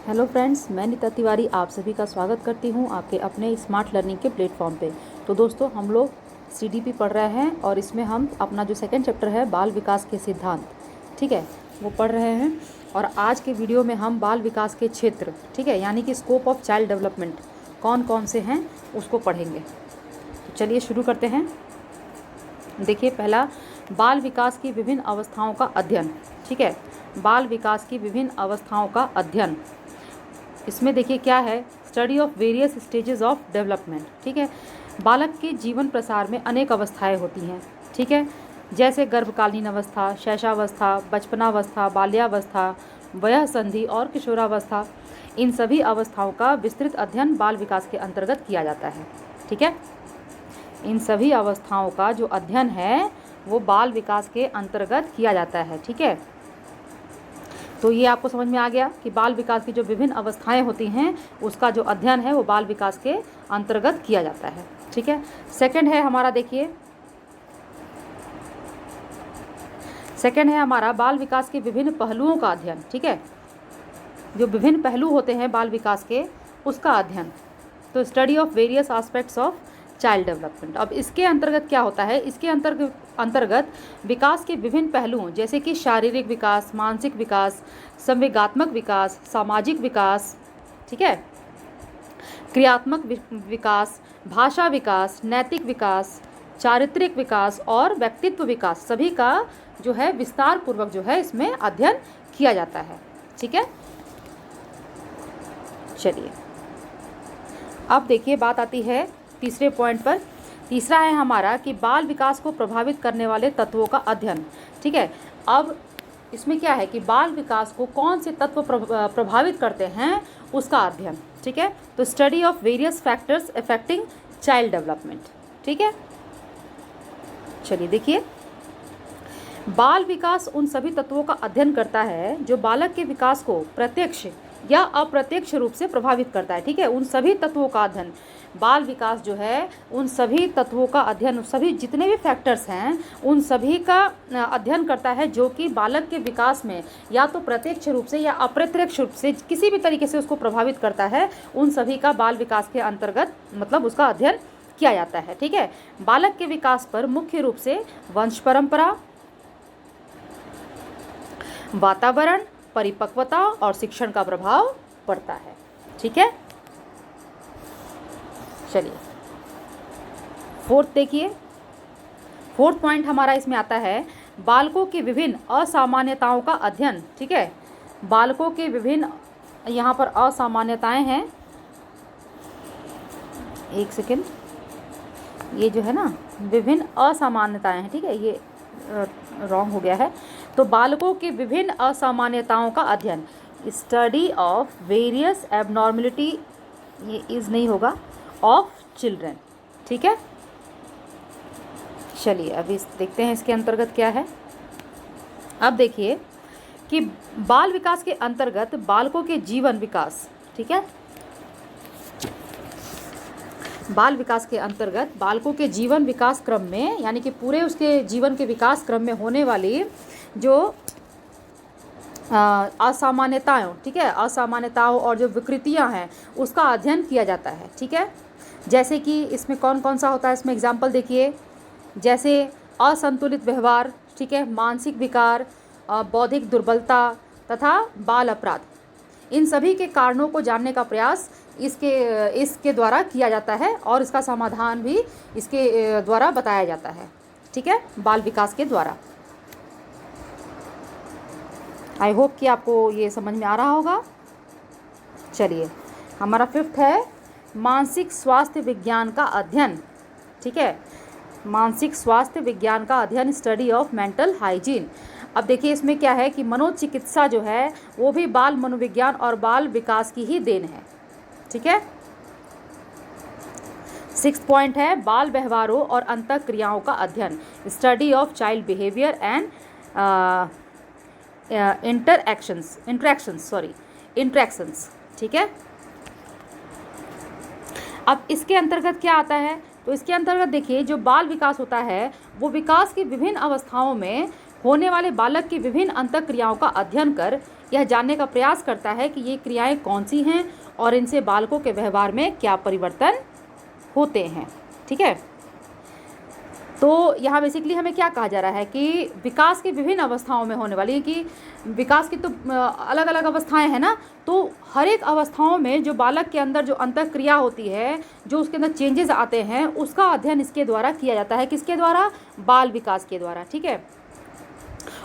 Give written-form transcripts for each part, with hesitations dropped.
Hello friends, मैं नीता तिवारी आप सभी का स्वागत करती हूं आपके अपने स्मार्ट लर्निंग के प्लेटफॉर्म पे। तो दोस्तों, हम लोग सीडीपी पढ़ रहे हैं और इसमें हम अपना जो सेकंड चैप्टर है बाल विकास के सिद्धांत, ठीक है, वो पढ़ रहे हैं। और आज के वीडियो में हम बाल विकास के क्षेत्र, ठीक है, यानी कि स्कोप ऑफ चाइल्ड डेवलपमेंट कौन कौन से हैं उसको पढ़ेंगे। तो चलिए शुरू करते हैं। देखिए, पहला, बाल विकास की विभिन्न अवस्थाओं का अध्ययन, ठीक है, बाल विकास की विभिन्न अवस्थाओं का अध्ययन। इसमें देखिए क्या है, study of various stages of development, ठीक है। बालक के जीवन प्रसार में अनेक अवस्थाएं होती हैं, ठीक है, जैसे गर्भकालीन अवस्था, शैशवावस्था, बचपनावस्था, बाल्यावस्था, वयःसंधि और किशोरावस्था। इन सभी अवस्थाओं का विस्तृत अध्ययन बाल विकास के अंतर्गत किया जाता है, ठीक है। इन सभी अवस्थाओं का जो अध्ययन है वो बाल विकास के अंतर्गत किया जाता है, ठीक है। तो ये आपको समझ में आ गया कि बाल विकास की जो विभिन्न अवस्थाएं होती हैं उसका जो अध्ययन है वो बाल विकास के अंतर्गत किया जाता है, ठीक है। सेकंड है हमारा, देखिए, सेकंड है हमारा बाल विकास के विभिन्न पहलुओं का अध्ययन, ठीक है। जो विभिन्न पहलू होते हैं बाल विकास के उसका अध्ययन। तो study of various aspects of child development. अब इसके अंतर्गत क्या होता है, इसके अंतर्गत विकास के विभिन्न पहलुओं जैसे कि शारीरिक विकास, मानसिक विकास, संवेगात्मक विकास, सामाजिक विकास, ठीक है, क्रियात्मक विकास, भाषा विकास, नैतिक विकास, चारित्रिक विकास और व्यक्तित्व विकास, सभी का जो है विस्तार पूर्वक जो है इसमें अध्ययन किया जाता है, ठीक है। चलिए, अब देखिए बात आती है तीसरे पॉइंट पर। तीसरा है हमारा कि बाल विकास को प्रभावित करने वाले तत्वों का अध्ययन, ठीक है। अब इसमें क्या है कि बाल विकास को कौन से तत्व प्रभावित करते हैं उसका अध्ययन, ठीक है। तो study of various factors affecting child development, ठीक है। चलिए देखिए, बाल विकास उन सभी तत्वों का अध्ययन करता है जो बालक के विकास को प्रत्यक्ष या अप्रत्यक्ष रूप से प्रभावित करता है, ठीक है। उन सभी तत्वों का अध्ययन, बाल विकास जो है उन सभी तत्वों का अध्ययन, सभी जितने भी फैक्टर्स हैं उन सभी का अध्ययन करता है जो कि बालक के विकास में या तो प्रत्यक्ष रूप से या अप्रत्यक्ष रूप से किसी भी तरीके से उसको प्रभावित करता है। उन सभी का बाल विकास के अंतर्गत मतलब उसका अध्ययन किया जाता है, ठीक है। बालक के विकास पर मुख्य रूप से वंश परंपरा, वातावरण, परिपक्वता और शिक्षण का प्रभाव पड़ता है, ठीक है। चलिए, फोर्थ देखिए, फोर्थ पॉइंट हमारा इसमें आता है बालकों की विभिन्न असामान्यताओं का अध्ययन, ठीक है। बालकों के विभिन्न यहाँ पर असामान्यताएं हैं, एक सेकेंड, ये जो है ना विभिन्न असामान्यताएं हैं, ठीक है, ये रॉन्ग हो गया है। तो बालकों की विभिन्न असामान्यताओं का अध्ययन, स्टडी ऑफ वेरियस एबनॉर्मलिटी, ये इज नहीं होगा, ऑफ चिल्ड्रन, ठीक है। चलिए अभी देखते हैं इसके अंतर्गत क्या है। अब देखिए कि बाल विकास के अंतर्गत बालकों के जीवन विकास, ठीक है, बाल विकास के अंतर्गत बालकों के जीवन विकास क्रम में यानी कि पूरे उसके जीवन के विकास क्रम में होने वाली जो असामान्यताओं, ठीक है, असामान्यताओं और जो विकृतियां हैं उसका अध्ययन किया जाता है, ठीक है। जैसे कि इसमें कौन कौन सा होता है, इसमें एग्जाम्पल देखिए, जैसे असंतुलित व्यवहार, ठीक है, मानसिक विकार, बौद्धिक दुर्बलता तथा बाल अपराध। इन सभी के कारणों को जानने का प्रयास इसके द्वारा किया जाता है और इसका समाधान भी इसके द्वारा बताया जाता है, ठीक है, बाल विकास के द्वारा। आई होप कि आपको ये समझ में आ रहा होगा। चलिए, हमारा फिफ्थ है मानसिक स्वास्थ्य विज्ञान का अध्ययन, ठीक है, मानसिक स्वास्थ्य विज्ञान का अध्ययन, स्टडी ऑफ मेंटल हाइजीन। अब देखिए इसमें क्या है कि मनोचिकित्सा जो है वो भी बाल मनोविज्ञान और बाल विकास की ही देन है, ठीक है। सिक्स्थ पॉइंट है बाल व्यवहारों और अंतःक्रियाओं का अध्ययन, study of child behaviour and interactions, ठीक है। अब इसके अंतर्गत क्या आता है, तो इसके अंतर्गत देखिए जो बाल विकास होता है वो विकास की विभिन्न अवस्थाओं में होने वाले बालक की विभिन्न अंतःक्रियाओं का अध्ययन कर यह जानने का प्रयास करता है कि ये क्रियाएं कौन सी हैं और इनसे बालकों के व्यवहार में क्या परिवर्तन होते हैं। ठीक है, तो यहाँ बेसिकली हमें क्या कहा जा रहा है कि विकास की विभिन्न अवस्थाओं में होने वाली, कि विकास की तो अलग अलग अवस्थाएं हैं ना, तो हर एक अवस्थाओं में जो बालक के अंदर जो अंतःक्रिया होती है, जो उसके अंदर चेंजेस आते हैं, उसका अध्ययन इसके द्वारा किया जाता है। किसके द्वारा? बाल विकास के द्वारा। ठीक है,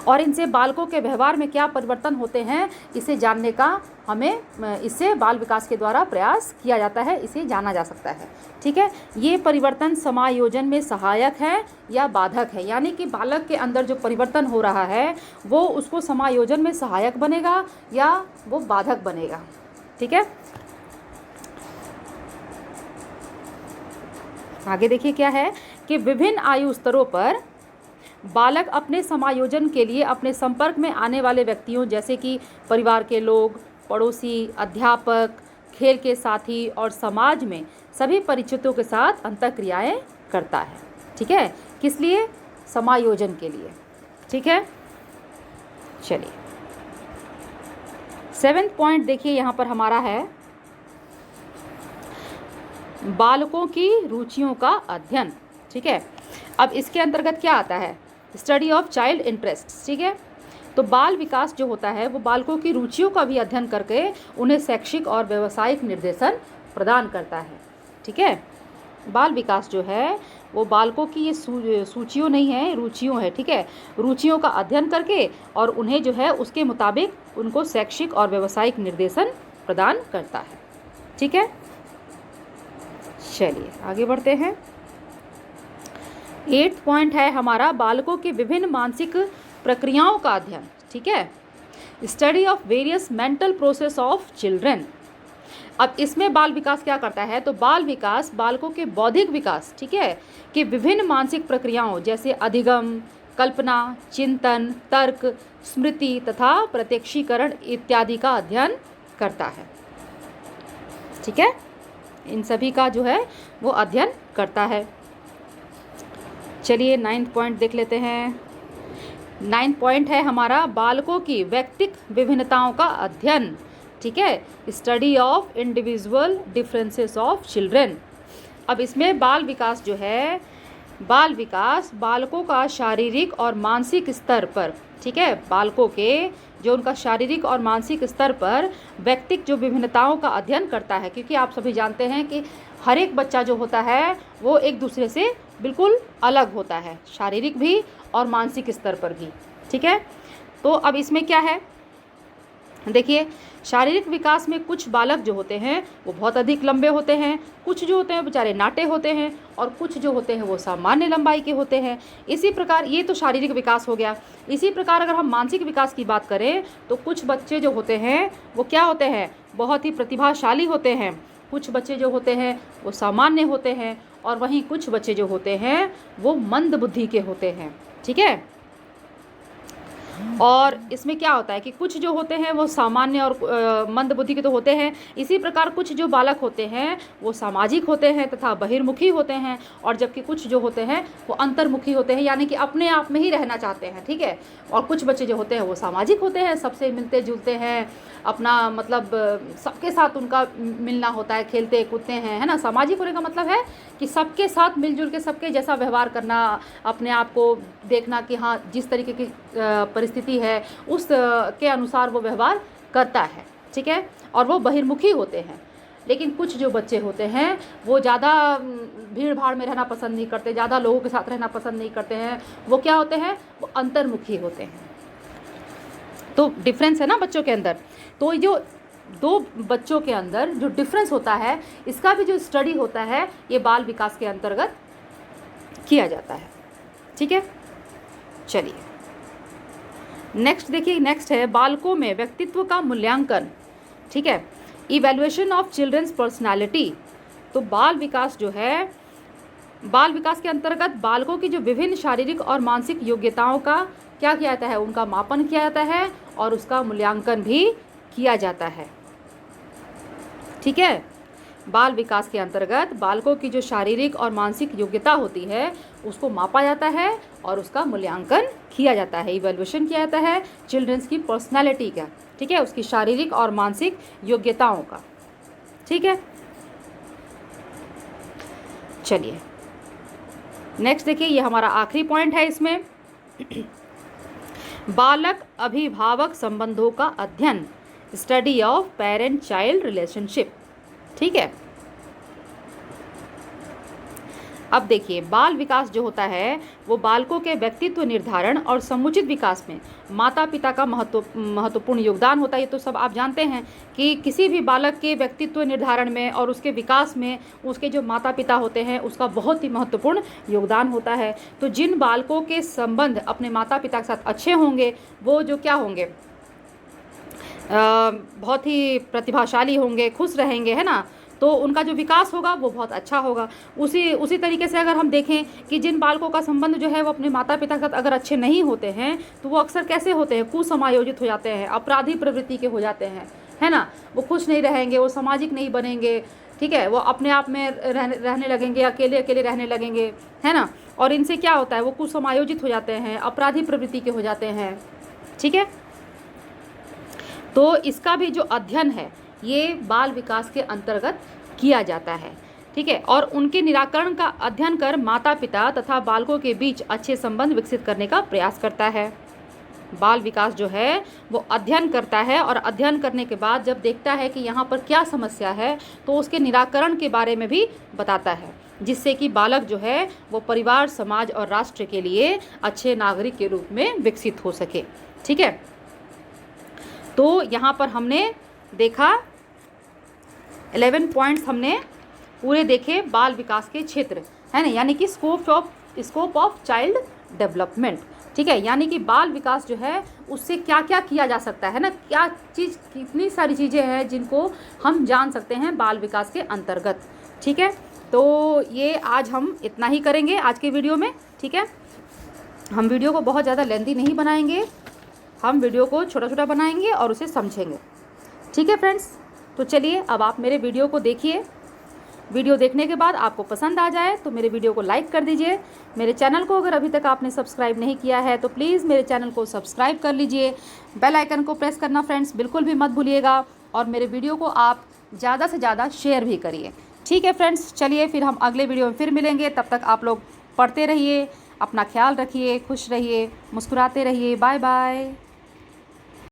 और इनसे बालकों के व्यवहार में क्या परिवर्तन होते हैं, इसे जानने का हमें इससे बाल विकास के द्वारा प्रयास किया जाता है, इसे जाना जा सकता है। ठीक है, ये परिवर्तन समायोजन में सहायक है या बाधक है, यानी कि बालक के अंदर जो परिवर्तन हो रहा है वो उसको समायोजन में सहायक बनेगा या वो बाधक बनेगा। ठीक है, आगे देखिए क्या है कि विभिन्न आयु स्तरों पर बालक अपने समायोजन के लिए अपने संपर्क में आने वाले व्यक्तियों जैसे कि परिवार के लोग, पड़ोसी, अध्यापक, खेल के साथी और समाज में सभी परिचितों के साथ अंतःक्रियाएं करता है। ठीक है, किस लिए? समायोजन के लिए। ठीक है, चलिए 7th पॉइंट देखिए यहाँ पर हमारा है बालकों की रुचियों का अध्ययन। ठीक है, अब इसके अंतर्गत क्या आता है? Study of child interest. ठीक है, तो बाल विकास जो होता है वो बालकों की रुचियों का भी अध्ययन करके उन्हें शैक्षिक और व्यावसायिक निर्देशन प्रदान करता है। ठीक है, बाल विकास जो है वो बालकों की ये सूचियों नहीं है, रुचियों है। ठीक है, रुचियों का अध्ययन करके और उन्हें जो है उसके मुताबिक उनको शैक्षिक और व्यावसायिक निर्देशन प्रदान करता है। ठीक है, चलिए आगे बढ़ते हैं। 8th पॉइंट है हमारा बालकों के विभिन्न मानसिक प्रक्रियाओं का अध्ययन। ठीक है, study of various mental process of children. अब इसमें बाल विकास क्या करता है? तो बाल विकास बालकों के बौद्धिक विकास, ठीक है, कि विभिन्न मानसिक प्रक्रियाओं जैसे अधिगम, कल्पना, चिंतन, तर्क, स्मृति तथा प्रत्यक्षीकरण इत्यादि का अध्ययन करता है। ठीक है, इन सभी का जो है वो अध्ययन करता है। चलिए 9th पॉइंट देख लेते हैं। 9th पॉइंट है हमारा बालकों की व्यक्तिक विभिन्नताओं का अध्ययन। ठीक है, study of individual differences of children. अब इसमें बाल विकास जो है, बाल विकास बालकों का शारीरिक और मानसिक स्तर पर, ठीक है, बालकों के जो उनका शारीरिक और मानसिक स्तर पर व्यक्तिक जो विभिन्नताओं का अध्ययन करता है, क्योंकि आप सभी जानते हैं कि हर एक बच्चा जो होता है वो एक दूसरे से बिल्कुल अलग होता है, शारीरिक भी और मानसिक स्तर पर भी। ठीक है, तो अब इसमें क्या है देखिए, शारीरिक विकास में कुछ बालक जो होते हैं वो बहुत अधिक लंबे होते हैं, कुछ जो होते हैं बेचारे नाटे होते हैं और कुछ जो होते हैं वो सामान्य लंबाई के होते हैं। इसी प्रकार ये तो शारीरिक विकास हो गया। इसी प्रकार अगर हम मानसिक विकास की बात करें तो कुछ बच्चे जो होते हैं वो क्या होते हैं? बहुत ही प्रतिभाशाली होते हैं। कुछ बच्चे जो होते हैं वो सामान्य होते हैं और वहीं कुछ बच्चे जो होते हैं वो मंद बुद्धि के होते हैं। ठीक है, और इसमें क्या होता है कि कुछ जो होते हैं वो सामान्य और मंद बुद्धि के तो होते हैं। इसी प्रकार कुछ जो बालक होते हैं वो सामाजिक होते हैं तथा बहिर्मुखी होते हैं, और जबकि कुछ जो होते हैं वो अंतर्मुखी होते हैं, यानी कि अपने आप में ही रहना चाहते हैं। ठीक है, और कुछ बच्चे जो होते हैं वो सामाजिक होते हैं, सबसे मिलते जुलते हैं, अपना मतलब सबके साथ उनका मिलना होता है, खेलते कूदते हैं, है ना। सामाजिक होने का मतलब है कि सबके साथ मिलजुल के सबके जैसा व्यवहार करना, अपने आप को देखना कि हाँ जिस तरीके की परिस्थिति है उस के अनुसार वो व्यवहार करता है। ठीक है, और वो बहिर्मुखी होते हैं। लेकिन कुछ जो बच्चे होते हैं वो ज़्यादा भीड़ भाड़ में रहना पसंद नहीं करते, ज़्यादा लोगों के साथ रहना पसंद नहीं करते हैं, वो क्या होते हैं? वो अंतर्मुखी होते हैं। तो डिफरेंस है ना बच्चों के अंदर। तो जो दो बच्चों के अंदर जो डिफरेंस होता है इसका भी जो स्टडी होता है ये बाल विकास के अंतर्गत किया जाता है। ठीक है, चलिए नेक्स्ट देखिए। नेक्स्ट है बालकों में व्यक्तित्व का मूल्यांकन। ठीक है, इवैल्यूएशन ऑफ चिल्ड्रंस पर्सनालिटी। तो बाल विकास जो है, बाल विकास के अंतर्गत बालकों की जो विभिन्न शारीरिक और मानसिक योग्यताओं का क्या किया जाता है? उनका मापन किया जाता है और उसका मूल्यांकन भी किया जाता है। ठीक है, बाल विकास के अंतर्गत बालकों की जो शारीरिक और मानसिक योग्यता होती है उसको मापा जाता है और उसका मूल्यांकन किया जाता है, इवैल्यूएशन किया जाता है चिल्ड्रंस की पर्सनैलिटी का, ठीक है, उसकी शारीरिक और मानसिक योग्यताओं का। ठीक है, चलिए नेक्स्ट देखिए, ये हमारा आखिरी पॉइंट है इसमें। बालक अभिभावक संबंधों का अध्ययन, study of parent child relationship. ठीक है, अब देखिए बाल विकास जो होता है वो बालकों के व्यक्तित्व निर्धारण और समुचित विकास में माता पिता का महत्वपूर्ण योगदान होता है। ये तो सब आप जानते हैं कि किसी भी बालक के व्यक्तित्व निर्धारण में और उसके विकास में उसके जो माता पिता होते हैं उसका बहुत ही महत्वपूर्ण योगदान होता है। तो जिन बालकों के संबंध अपने माता पिता के साथ अच्छे होंगे वो जो क्या होंगे, बहुत ही प्रतिभाशाली होंगे, खुश रहेंगे, है ना, तो उनका जो विकास होगा वो बहुत अच्छा होगा। उसी तरीके से अगर हम देखें कि जिन बालकों का संबंध जो है वो अपने माता पिता के साथ अगर अच्छे नहीं होते हैं तो वो अक्सर कैसे होते हैं, कुसमायोजित हो जाते हैं, अपराधी प्रवृत्ति के हो जाते हैं, है ना, वो खुश नहीं रहेंगे, वो सामाजिक नहीं बनेंगे, ठीक है, वो अपने आप में रहने लगेंगे, अकेले अकेले रहने लगेंगे, है ना, और इनसे क्या होता है वो कुसमायोजित हो जाते हैं, अपराधी प्रवृत्ति के हो जाते हैं। ठीक है, तो इसका भी जो अध्ययन है ये बाल विकास के अंतर्गत किया जाता है। ठीक है, और उनके निराकरण का अध्ययन कर माता पिता तथा बालकों के बीच अच्छे संबंध विकसित करने का प्रयास करता है। बाल विकास जो है वो अध्ययन करता है और अध्ययन करने के बाद जब देखता है कि यहाँ पर क्या समस्या है तो उसके निराकरण के बारे में भी बताता है, जिससे कि बालक जो है वो परिवार, समाज और राष्ट्र के लिए अच्छे नागरिक के रूप में विकसित हो सके। ठीक है, तो यहाँ पर हमने देखा 11 पॉइंट्स हमने पूरे देखे बाल विकास के क्षेत्र, है ना, यानी कि स्कोप ऑफ चाइल्ड डेवलपमेंट। ठीक है, यानी कि बाल विकास जो है उससे क्या क्या किया जा सकता है ना, क्या चीज़, कितनी सारी चीज़ें हैं जिनको हम जान सकते हैं बाल विकास के अंतर्गत। ठीक है, तो ये आज हम इतना ही करेंगे आज के वीडियो में। ठीक है, हम वीडियो को बहुत ज़्यादा लेंथी नहीं बनाएंगे, हम वीडियो को छोटा छोटा बनाएंगे और उसे समझेंगे। ठीक है फ्रेंड्स, तो चलिए अब आप मेरे वीडियो को देखिए। वीडियो देखने के बाद आपको पसंद आ जाए तो मेरे वीडियो को लाइक कर दीजिए। मेरे चैनल को अगर अभी तक आपने सब्सक्राइब नहीं किया है तो प्लीज़ मेरे चैनल को सब्सक्राइब कर लीजिए। बेल आइकन को प्रेस करना फ्रेंड्स बिल्कुल भी मत भूलिएगा, और मेरे वीडियो को आप ज़्यादा से ज़्यादा शेयर भी करिए। ठीक है फ्रेंड्स, चलिए फिर हम अगले वीडियो में फिर मिलेंगे। तब तक आप लोग पढ़ते रहिए, अपना ख्याल रखिए, खुश रहिए, मुस्कुराते रहिए। Bye bye.